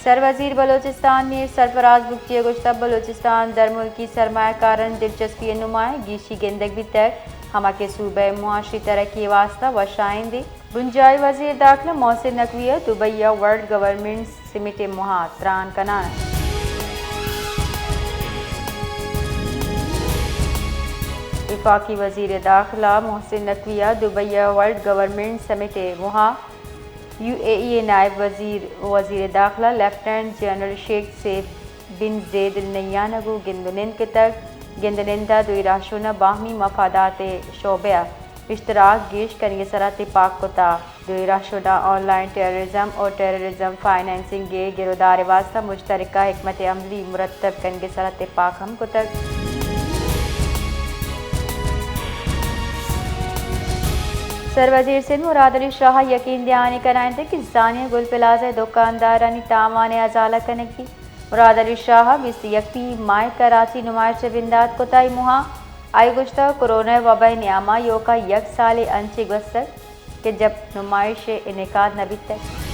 सरवजीर बलोचिस्तान मीर सरफराज बुगटी गुश्ता बलोचिस्तान दर मुल्की सरमायाकारन दिलचस्पी नुमाएं गीशी गेंदग भी तक हमा के सूबे मुआशी तरक्की वास्ता वशाइंदे बुंजाई वजीर दाखिला मोहसिन नकविया दुबैया वर्ल्ड गवर्नमेंट समिट मुहा त्रान कनान वफाकी वजीर दाखिला मोहसिन नकविया दुबैया वर्ल्ड गवर्नमेंट समिट मुहा UAE नायब वजीर दाखिला लेफ्टिनेंट जनरल शेख सैफ बिन जैद अल नह्यान को गिंदनिन के तक गिंदनिंदा दुई राशों बाहमी मफादात शोबा इश्तराक गेश करेंगे सरात पाक कोता दुई राशों ऑनलाइन टेररिज्म और टेररिज्म फाइनेंसिंग के गिरदार वास्ता मुश्तरका हिकमत अमली मुरतब करेंगे सरात पाक हम को तक सरवजीर सिंध मुराद अली शाह यकीन दयानी कराएं थे कि जानिया गुल प्लाजा दुकानदारानी तावान अजाला कनक की मुराद अली शाह 21 माह कराची नुमाइश बिंदात कोताई मुहा आई गुश्ता कोरोना वबा नियामा योका यक साल अंचे गस्तक के जब नुमाइश इनेकाद नबी तक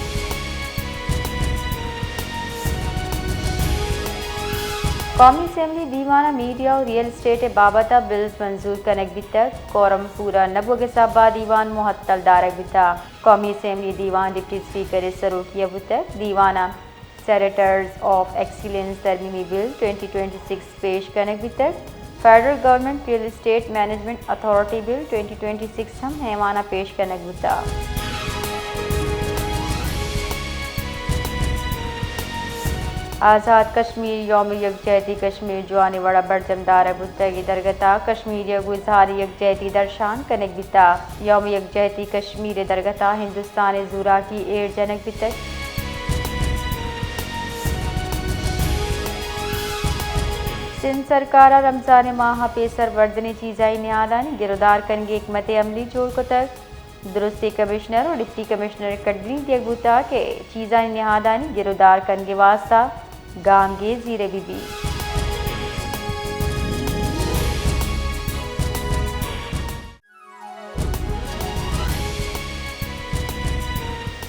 कौमी असम्बली दीवाना मीडिया और रियल एस्टेट बाबता बिल्स मंजूर कनक भी तक कोरम पूरा नबो के सबा दीवान मुहत्तल दारक भी था कौमी असम्बली दीवान डिप्टी स्पीकर सरूकिया भी तक दीवाना सेनेटर्स ऑफ एक्सीलेंस तरमीमी बिल 2026 पेश कनक भी तक federal government real estate management authority bill 2026 हम हैवाना पेश कनक भी था आज़ाद कश्मीर यौम यकजहती कश्मीर जुआनी वड़ा बरजमदार बुद्दगी दरगता कश्मीर गुजार यकजहती दर्शान कनक बिता यौम यकजहती कश्मीर दरगता हिंदुस्तान जूरा की एड़ जनक बितक सिंध सरकार रमजान माह पेसर वर्दनी चीज़ाई न्यादानी गिरदार करेंगे हिकमत अमली जोड़ को तक दुरुस्ती कमिश्नर और डिप्टी कमिश्नर कडली दियगुता के चीज़ाई न्यादानी गिरदार करेंगे वास्ता गांगे जीरे बीबी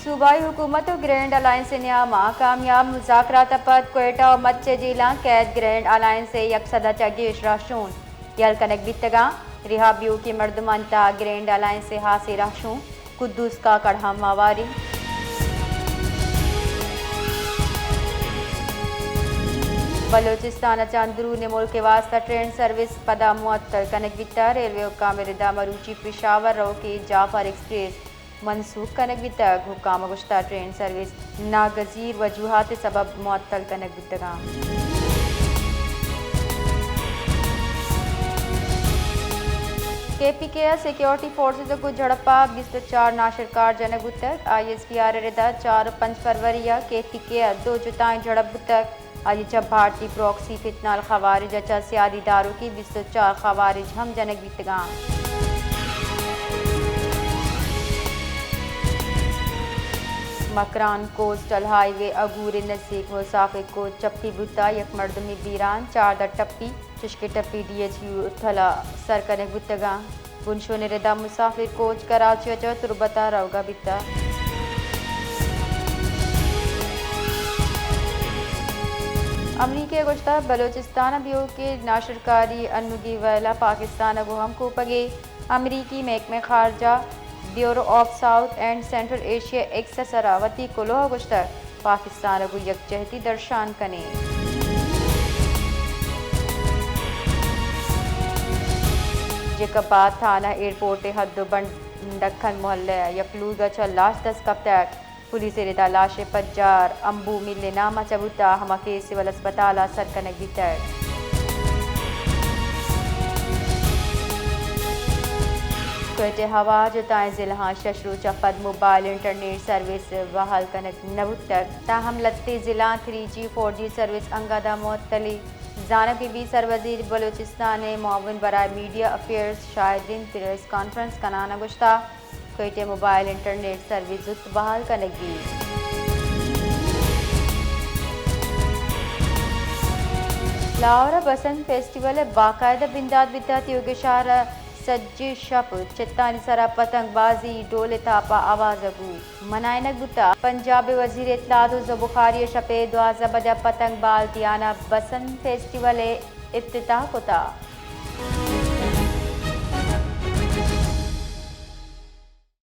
सूबाई हुकूमत और ग्रैंड अलायंस न्यामा कामयाब मुज़ाकरात पद कोयटा और मच्चे जिला कैद ग्रैंड अलायंस से यकसदा चगेश राशून यल कनक बितगा रिहाबियों की मर्दमंता ग्रैंड अलायंस से हासिल राशून कुद्दूस का कढ़ा मावारी बलोचिस्तान अंदरून मुल्क के वास्ता ट्रेन सर्विस पदा मुअत्तल कनक बिता रेलवे हुक्काम रिदा मरूची पेशावर रो की जाफर एक्सप्रेस मनसूख कनक बितक हुक्काम गुश्ता ट्रेन सर्विस नागजीर वजूहात सबब मुअत्तल कनक बितगा KPKS सिक्योरिटी फोर्सेस को झड़पा 24 नाशरकार जनक बुतक ISPR रिदा 4-5 फरवरी KPKS 2 जुताएं झड़प बुतक आज जब भारतीय प्रॉक्सी फितनाल खवारिज अच्छा सियादी दारों की 24 खवारिज हम जनक बितगा मकरान कोस्टल हाईवे अगूर नज़दीक मुसाफिर को चप्पी बुता यक मर्दमी बीरान 4 टप्पी चुशके टप्पी DHU थला सर कनक बुतगा बुनशो ने रिदा मुसाफिर कोच कराची अचा तुरबता रवगा बिता अमरीकी गुश्ता बलोचिस्तान अभियो के नाशरकारी अनुगी वैला पाकिस्तान को हम को पगे अमरीकी महकमे खारजा Bureau of South and Central Asia X सरावती कुलोह गुश्ता पाकिस्तान को यकजहती दर्शान कने जिकबाद थाना एयरपोर्ट हद्दोबंद दखन मोहल्ले यफलूगा लाश 10 कब तक पुलिस रिदा लाशे पज्जार अंबू मिलने नामा चबूता हमाके सिविल अस्पताल सर कनक बितर कोयटे हवा जुताएं जिला शशरू चपद मोबाइल इंटरनेट सर्विस बहाल कनक नबुत तक ताहम लत्ते जिला 3G 4G सर्विस अंगादा मुअत्तली जानब बीबी सरवजीर बलोचिस्तान मुआविन बराए मीडिया अफेयर्स शाहिदीन प्रेस कॉन्फ्रेंस कनाना गुश्ता कोयटे मोबाइल इंटरनेट सर्विस बहाल कनगी लाहौर बसंत फेस्टिवल बाकायदा बिंदाद बितात योगेशार सज्जे शप चित्तानी सरा पतंगबाजी डोले थापा आवाज अगू मनाइनक बुता पंजाब वजीर इत्तलात बुखारी शपे 12 बजा पतंग बाल तियाना बसंत फेस्टिवल इफ्तिताह कोता।